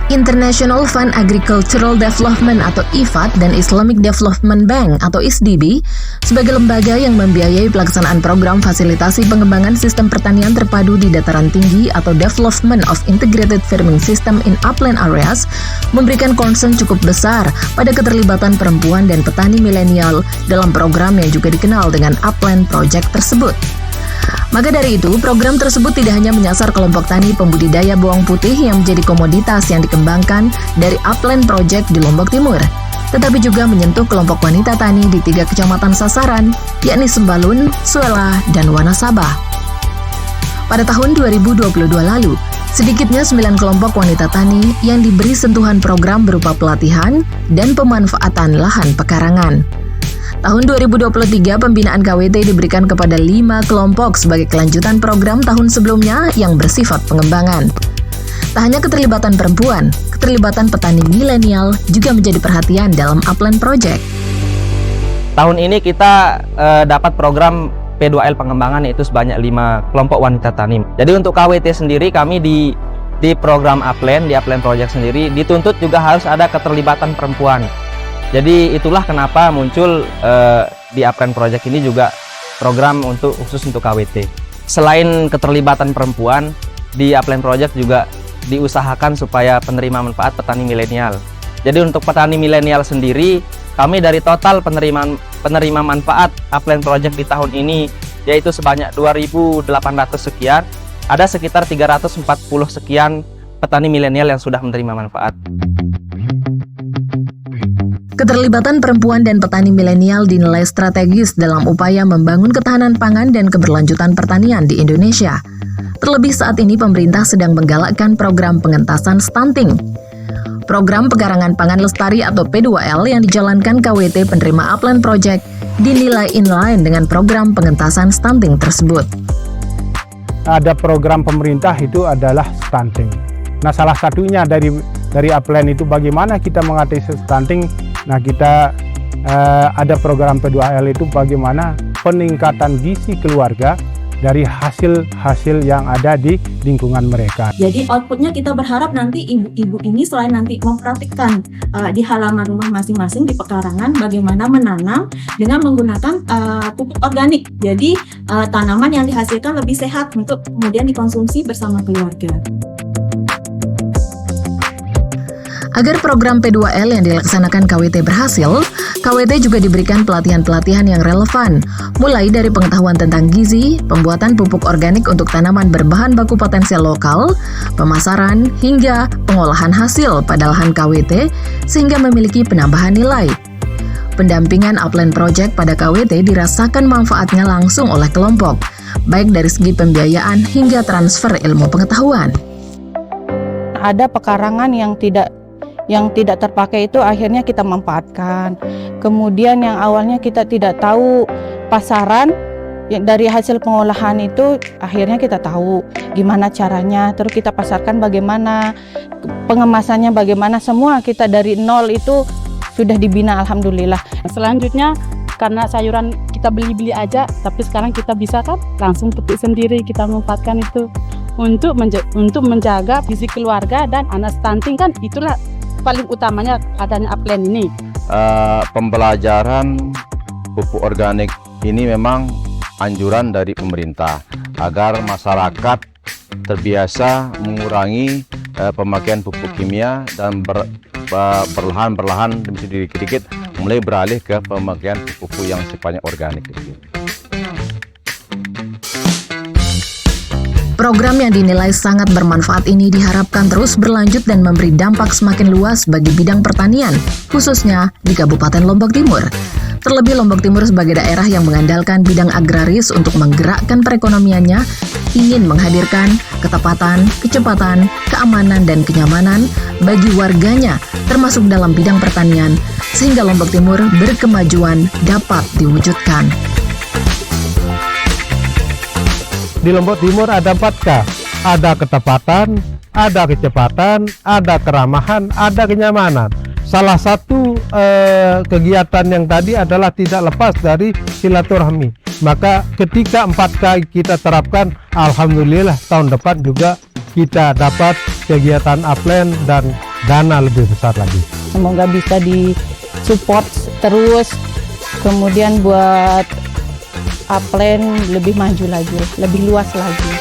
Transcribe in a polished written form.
International Fund Agricultural Development atau IFAD dan Islamic Development Bank atau ISDB sebagai lembaga yang membiayai pelaksanaan program fasilitasi pengembangan sistem pertanian terpadu di dataran tinggi atau Development of Integrated Farming System in Upland Areas memberikan concern cukup besar pada keterlibatan perempuan dan petani milenial dalam program yang juga dikenal dengan Upland Project tersebut. Maka dari itu, program tersebut tidak hanya menyasar kelompok tani pembudidaya bawang putih yang menjadi komoditas yang dikembangkan dari Upland Project di Lombok Timur, tetapi juga menyentuh kelompok wanita tani di 3 kecamatan sasaran, yakni Sembalun, Suela, dan Wanasaba. Pada tahun 2022 lalu, sedikitnya 9 kelompok wanita tani yang diberi sentuhan program berupa pelatihan dan pemanfaatan lahan pekarangan. Tahun 2023, pembinaan KWT diberikan kepada 5 kelompok sebagai kelanjutan program tahun sebelumnya yang bersifat pengembangan. Tak hanya keterlibatan perempuan, keterlibatan petani milenial juga menjadi perhatian dalam Upland Project. Tahun ini kita dapat program P2L pengembangan, yaitu sebanyak 5 kelompok wanita tani. Jadi untuk KWT sendiri, kami di program Upland, di Upland Project sendiri, dituntut juga harus ada keterlibatan perempuan. Jadi itulah kenapa muncul di Upland Project ini juga program khusus untuk KWT. Selain keterlibatan perempuan, di Upland Project juga diusahakan supaya penerima manfaat petani milenial. Jadi untuk petani milenial sendiri, kami dari total penerima manfaat Upland Project di tahun ini, yaitu sebanyak 2.800 sekian, ada sekitar 340 sekian petani milenial yang sudah menerima manfaat. Keterlibatan perempuan dan petani milenial dinilai strategis dalam upaya membangun ketahanan pangan dan keberlanjutan pertanian di Indonesia. Terlebih saat ini pemerintah sedang menggalakkan program pengentasan stunting. Program Pekarangan Pangan Lestari atau P2L yang dijalankan KWT penerima Upland Project dinilai inline dengan program pengentasan stunting tersebut. Ada program pemerintah itu adalah stunting. Nah, salah satunya dari Upland itu bagaimana kita mengatasi stunting. Nah, kita ada program P2L itu bagaimana peningkatan gizi keluarga dari hasil-hasil yang ada di lingkungan mereka. Jadi outputnya kita berharap nanti ibu-ibu ini selain nanti mempraktikkan di halaman rumah masing-masing di pekarangan bagaimana menanam dengan menggunakan pupuk organik. Jadi tanaman yang dihasilkan lebih sehat untuk kemudian dikonsumsi bersama keluarga. Agar program P2L yang dilaksanakan KWT berhasil, KWT juga diberikan pelatihan-pelatihan yang relevan, mulai dari pengetahuan tentang gizi, pembuatan pupuk organik untuk tanaman berbahan baku potensial lokal, pemasaran, hingga pengolahan hasil pada lahan KWT sehingga memiliki penambahan nilai. Pendampingan Upland Project pada KWT dirasakan manfaatnya langsung oleh kelompok, baik dari segi pembiayaan hingga transfer ilmu pengetahuan. Ada pekarangan yang tidak terpakai itu akhirnya kita manfaatkan. Kemudian yang awalnya kita tidak tahu pasaran, dari hasil pengolahan itu akhirnya kita tahu gimana caranya, terus kita pasarkan bagaimana, pengemasannya bagaimana, semua kita dari nol itu sudah dibina alhamdulillah. Selanjutnya karena sayuran kita beli-beli aja, tapi sekarang kita bisa kan langsung petik sendiri, kita manfaatkan itu untuk menjaga gizi keluarga dan anak stunting, kan itulah paling utamanya adanya Upland ini. Pembelajaran pupuk organik ini memang anjuran dari pemerintah agar masyarakat terbiasa mengurangi pemakaian pupuk kimia dan perlahan-perlahan sedikit-sedikit mulai beralih ke pemakaian pupuk yang sifatnya organik. Program yang dinilai sangat bermanfaat ini diharapkan terus berlanjut dan memberi dampak semakin luas bagi bidang pertanian, khususnya di Kabupaten Lombok Timur. Terlebih Lombok Timur sebagai daerah yang mengandalkan bidang agraris untuk menggerakkan perekonomiannya, ingin menghadirkan ketepatan, kecepatan, keamanan, dan kenyamanan bagi warganya, termasuk dalam bidang pertanian, sehingga Lombok Timur berkemajuan dapat diwujudkan. Di Lombok Timur ada 4K, ada ketepatan, ada kecepatan, ada keramahan, ada kenyamanan. Salah satu kegiatan yang tadi adalah tidak lepas dari silaturahmi. Maka ketika 4K kita terapkan, alhamdulillah tahun depan juga kita dapat kegiatan upland dan dana lebih besar lagi. Semoga bisa di-support terus, kemudian buat upland lebih maju lagi, lebih luas lagi.